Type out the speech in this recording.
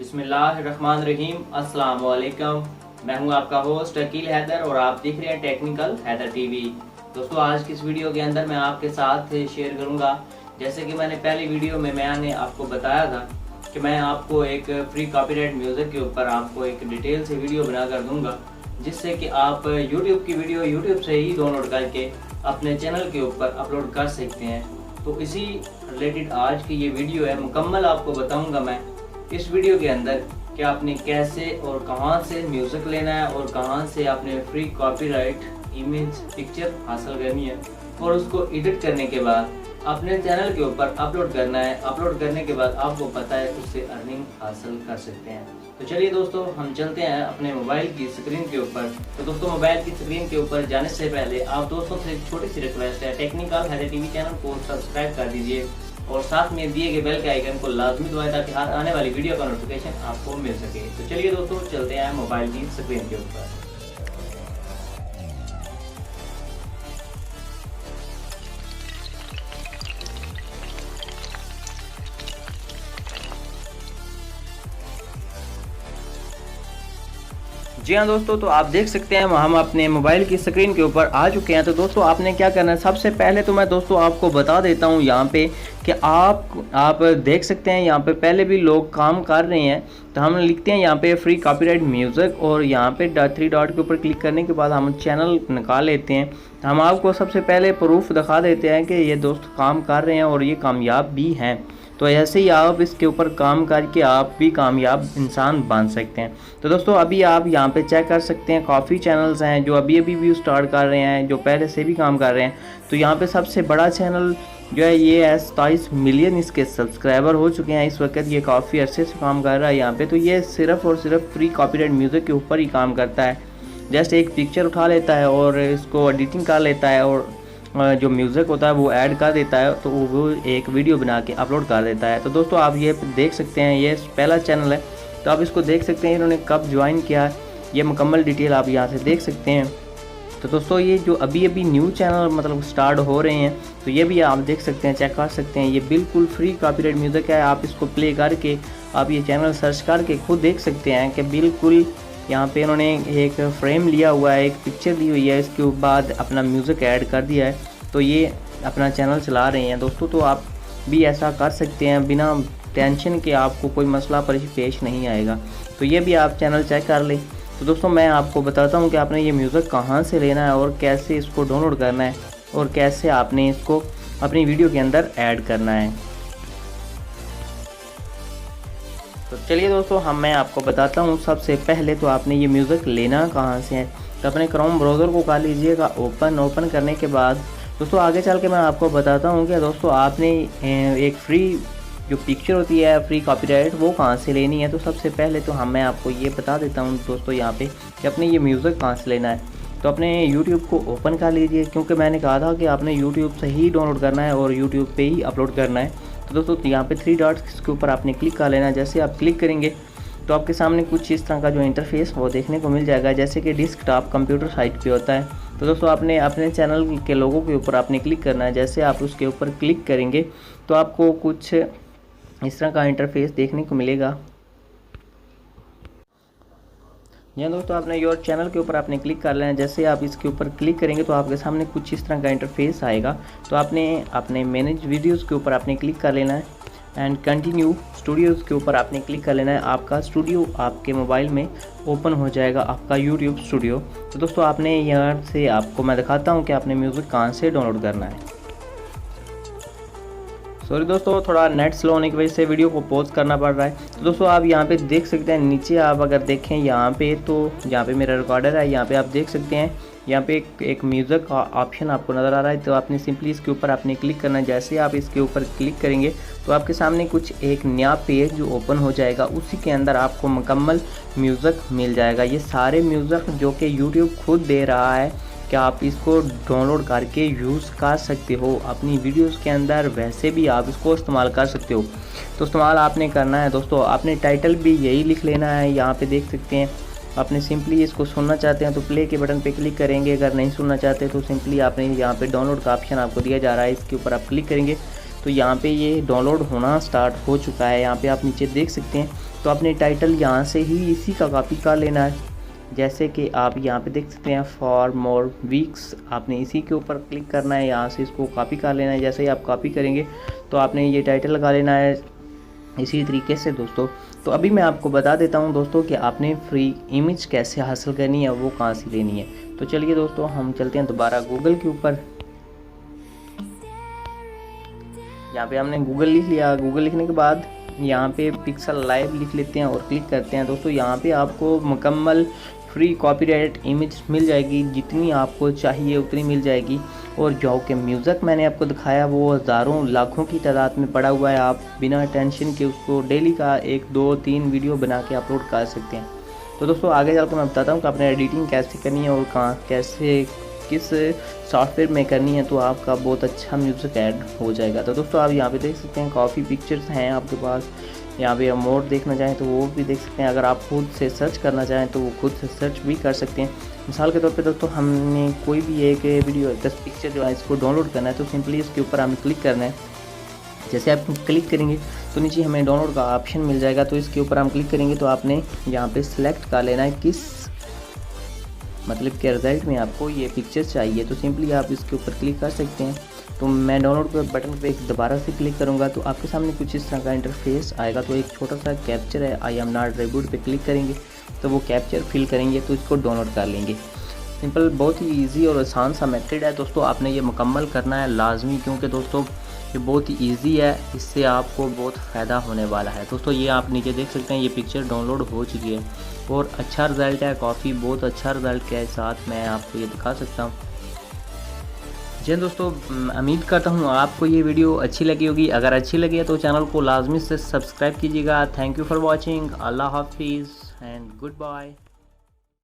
बिस्मिल्लाहिर्रहमानिर्रहीम। अस्सलाम वालेकुम। मैं हूं आपका होस्ट अकील हैदर और आप देख रहे हैं टेक्निकल हैदर टीवी। दोस्तों, आज की इस वीडियो के अंदर मैं आपके साथ शेयर करूंगा, जैसे कि मैंने पहली वीडियो में मैंने आपको बताया था कि मैं आपको एक फ्री कॉपीराइट म्यूज़िक के ऊपर आपको एक डिटेल से वीडियो बना कर दूंगा, जिससे कि आप यूट्यूब की वीडियो यूट्यूब से ही डाउनलोड करके अपने चैनल के ऊपर अपलोड कर सकते हैं। तो इसी रिलेटेड आज की ये वीडियो है। मुकम्मल आपको बताऊंगा मैं इस वीडियो के अंदर कि आपने कैसे और कहां से म्यूज़िक लेना है और कहां से आपने फ्री कॉपीराइट इमेज पिक्चर हासिल करनी है और उसको एडिट करने के बाद अपने चैनल के ऊपर अपलोड करना है। अपलोड करने के बाद आपको पता है उससे अर्निंग हासिल कर सकते हैं। तो चलिए दोस्तों, हम चलते हैं अपने मोबाइल की स्क्रीन के ऊपर। तो दोस्तों, मोबाइल की स्क्रीन के ऊपर जाने से पहले आप दोस्तों से एक छोटी सी रिक्वेस्ट है, टेक्निकल हैदर टीवी चैनल को सब्सक्राइब कर दीजिए और साथ में दिए गए बेल के आइकन को लाजमी दबाएं ताकि हर आने वाली वीडियो का नोटिफिकेशन आपको मिल सके। तो चलिए दोस्तों, चलते हैं मोबाइल की स्क्रीन के ऊपर। जी हाँ दोस्तों, तो आप देख सकते हैं हम अपने मोबाइल की स्क्रीन के ऊपर आ चुके हैं। तो दोस्तों, आपने क्या करना है, सबसे पहले तो मैं दोस्तों आपको बता देता हूँ यहाँ पे कि आप देख सकते हैं यहाँ पे पहले भी लोग काम कर रहे हैं। तो हम लिखते हैं यहाँ पे फ्री कॉपीराइट म्यूज़िक और यहाँ पे 3 डॉट के ऊपर क्लिक करने के बाद हम चैनल निकाल लेते हैं। हम आपको सबसे पहले प्रूफ दिखा देते हैं कि ये दोस्त काम कर रहे हैं और ये कामयाब भी हैं। तो ऐसे ही आप इसके ऊपर काम करके आप भी कामयाब इंसान बन सकते हैं। तो दोस्तों, अभी आप यहाँ पे चेक कर सकते हैं, काफ़ी चैनल्स हैं जो अभी व्यू स्टार्ट कर रहे हैं, जो पहले से भी काम कर रहे हैं। तो यहाँ पे सबसे बड़ा चैनल जो है ये है, 27 मिलियन इसके सब्सक्राइबर हो चुके हैं इस वक्त। ये काफ़ी अरसे से काम कर रहा है यहाँ पे। तो ये सिर्फ़ और सिर्फ फ्री कॉपीराइट म्यूज़िक के ऊपर ही काम करता है। जस्ट एक पिक्चर उठा लेता है और इसको एडिटिंग कर लेता है और जो म्यूज़िक होता है वो ऐड कर देता है, तो वो एक वीडियो बना के अपलोड कर देता है। तो दोस्तों, आप ये देख सकते हैं, ये पहला चैनल है। तो आप इसको देख सकते हैं इन्होंने कब ज्वाइन किया है, ये मुकम्मल डिटेल आप यहाँ से देख सकते हैं। तो दोस्तों, ये जो अभी न्यू चैनल मतलब स्टार्ट हो रहे हैं, तो ये भी आप देख सकते हैं, चेक कर सकते हैं। ये बिल्कुल फ्री कॉपीराइट म्यूज़िक है। आप इसको प्ले करके आप ये चैनल सर्च करके खुद देख सकते हैं कि बिल्कुल यहाँ पे इन्होंने एक फ्रेम लिया हुआ है, एक पिक्चर दी हुई है, इसके बाद अपना म्यूज़िक ऐड कर दिया है। तो ये अपना चैनल चला रहे हैं दोस्तों। तो आप भी ऐसा कर सकते हैं बिना टेंशन के, आपको कोई मसला पेश नहीं आएगा। तो ये भी आप चैनल चेक कर लें। तो दोस्तों, मैं आपको बताता हूँ कि आपने ये म्यूज़िक कहाँ से लेना है और कैसे इसको डाउनलोड करना है और कैसे आपने इसको अपनी वीडियो के अंदर ऐड करना है। तो चलिए दोस्तों, मैं आपको बताता हूँ। सबसे पहले तो आपने ये म्यूज़िक लेना कहाँ से है, तो अपने क्रोम ब्राउज़र को कर लीजिएगा ओपन करने के बाद दोस्तों आगे चल के मैं आपको बताता हूँ कि दोस्तों आपने एक फ्री जो पिक्चर होती है फ्री कॉपीराइट वो कहाँ से लेनी है। तो सबसे पहले तो मैं आपको ये बता देता हूँ दोस्तों यहाँ पे कि अपने ये म्यूज़िक कहाँ से लेना है। तो अपने YouTube को ओपन कर लीजिए, क्योंकि मैंने कहा था कि आपने YouTube से ही डाउनलोड करना है और YouTube पे ही अपलोड करना है। तो दोस्तों, यहाँ पे 3 डॉट्स के ऊपर आपने क्लिक कर लेना है। जैसे आप क्लिक करेंगे तो आपके सामने कुछ इस तरह का जो इंटरफेस वो देखने को मिल जाएगा, जैसे कि डेस्कटॉप कंप्यूटर साइट पे होता है। तो दोस्तों, आपने अपने चैनल के लोगों के ऊपर आपने क्लिक करना है। जैसे आप उसके ऊपर क्लिक करेंगे तो आपको कुछ इस तरह का इंटरफेस देखने को मिलेगा। यहाँ दोस्तों, आपने योर चैनल के ऊपर आपने क्लिक कर लेना है। जैसे आप इसके ऊपर क्लिक करेंगे तो आपके सामने कुछ इस तरह का इंटरफेस आएगा। तो आपने अपने मैनेज वीडियोज़ के ऊपर आपने क्लिक कर लेना है एंड कंटिन्यू स्टूडियोज़ के ऊपर आपने क्लिक कर लेना है। आपका स्टूडियो आपके मोबाइल में ओपन हो जाएगा, आपका यूट्यूब स्टूडियो। तो दोस्तों, आपने यहाँ से आपको मैं दिखाता हूँ कि आपने म्यूज़िक कहाँ से डाउनलोड करना है। सॉरी दोस्तों, थोड़ा नेट स्लो होने की वजह से वीडियो को पॉज करना पड़ रहा है। तो दोस्तों, आप यहाँ पे देख सकते हैं, नीचे आप अगर देखें यहाँ पे, तो यहाँ पे मेरा रिकॉर्डर है, यहाँ पे आप देख सकते हैं, यहाँ पे एक म्यूज़िक का ऑप्शन आपको नज़र आ रहा है। तो आपने सिंपली इसके ऊपर आपने क्लिक करना है। जैसे आप इसके ऊपर क्लिक करेंगे तो आपके सामने कुछ एक नया पेज जो ओपन हो जाएगा, उसी के अंदर आपको मुकम्मल म्यूज़िक मिल जाएगा। ये सारे म्यूज़िक जो कि यूट्यूब खुद दे रहा है कि आप इसको डाउनलोड करके यूज़ कर सकते हो अपनी वीडियोस के अंदर, वैसे भी आप इसको इस्तेमाल कर सकते हो। तो इस्तेमाल आपने करना है दोस्तों, आपने टाइटल भी यही लिख लेना है। यहाँ पे देख सकते हैं, आपने सिंपली इसको सुनना चाहते हैं तो प्ले के बटन पे क्लिक करेंगे, अगर नहीं सुनना चाहते तो सिंपली आपने यहाँ पे डाउनलोड का ऑप्शन आपको दिया जा रहा है, इसके ऊपर आप क्लिक करेंगे तो यहाँ पे ये डाउनलोड होना स्टार्ट हो चुका है। यहाँ पे आप नीचे देख सकते हैं तो आपने टाइटल यहाँ से ही इसी का कॉपी कर लेना है। जैसे कि आप यहाँ पे देख सकते हैं फॉर मोर वीक्स, आपने इसी के ऊपर क्लिक करना है, यहाँ से इसको कॉपी कर लेना है। जैसे ही आप कॉपी करेंगे तो आपने ये टाइटल लगा लेना है इसी तरीके से दोस्तों। तो अभी मैं आपको बता देता हूँ दोस्तों कि आपने फ्री इमेज कैसे हासिल करनी है, वो कहाँ से लेनी है। तो चलिए दोस्तों हम चलते हैं दोबारा गूगल के ऊपर। यहाँ पे हमने गूगल लिख लिया। गूगल लिखने के बाद यहाँ पे पिक्सल लाइव लिख लेते हैं और क्लिक करते हैं दोस्तों। यहाँ पे आपको मुकम्मल फ्री कॉपीराइट इमेज मिल जाएगी, जितनी आपको चाहिए उतनी मिल जाएगी। और जो कि म्यूज़िक मैंने आपको दिखाया वो हज़ारों लाखों की तादाद में पड़ा हुआ है। आप बिना टेंशन के उसको डेली का 1 2 3 वीडियो बना के अपलोड कर सकते हैं। तो दोस्तों आगे चलकर मैं बताता हूँ कि आपने एडिटिंग कैसे करनी है और कहाँ कैसे किस सॉफ्टवेयर में करनी है, तो आपका बहुत अच्छा म्यूज़िक ऐड हो जाएगा। तो दोस्तों आप यहाँ पे देख सकते हैं काफ़ी पिक्चर्स हैं आपके पास। यहाँ पे आप मोड देखना चाहें तो वो भी देख सकते हैं। अगर आप खुद से सर्च करना चाहें तो वो खुद से सर्च भी कर सकते हैं। मिसाल के तौर पे दोस्तों हमने कोई भी एक वीडियो 10 पिक्चर जो है इसको डाउनलोड करना है, तो सिंपली इसके ऊपर हमें क्लिक करना है। जैसे आप क्लिक करेंगे तो नीचे हमें डाउनलोड का ऑप्शन मिल जाएगा। तो इसके ऊपर हम क्लिक करेंगे तो आपने यहाँ पे सिलेक्ट कर लेना है किस मतलब के रिजल्ट में आपको ये पिक्चर चाहिए। तो सिंपली आप इसके ऊपर क्लिक कर सकते हैं। तो मैं डाउनलोड के बटन पे दोबारा से क्लिक करूँगा तो आपके सामने कुछ इस तरह का इंटरफेस आएगा। तो एक छोटा सा कैप्चर है, आई एम नॉट रिबूट पे क्लिक करेंगे तो वो कैप्चर फिल करेंगे तो इसको डाउनलोड कर लेंगे। सिंपल बहुत ही इजी और आसान सा मेथड है दोस्तों। आपने ये मुकम्मल करना है लाजमी, क्योंकि दोस्तों ये बहुत ही ईजी है, इससे आपको बहुत फ़ायदा होने वाला है। दोस्तों ये आप नीचे देख सकते हैं ये पिक्चर डाउनलोड हो चुकी है और अच्छा रिज़ल्ट है, काफ़ी बहुत अच्छा रिज़ल्ट के साथ मैं आपको ये दिखा सकता हूँ। जी दोस्तों उम्मीद करता हूँ आपको ये वीडियो अच्छी लगी होगी। अगर अच्छी लगी है तो चैनल को लाजमी से सब्सक्राइब कीजिएगा। Thank you for watching. अल्लाह हाफिज़ एंड गुड बाय।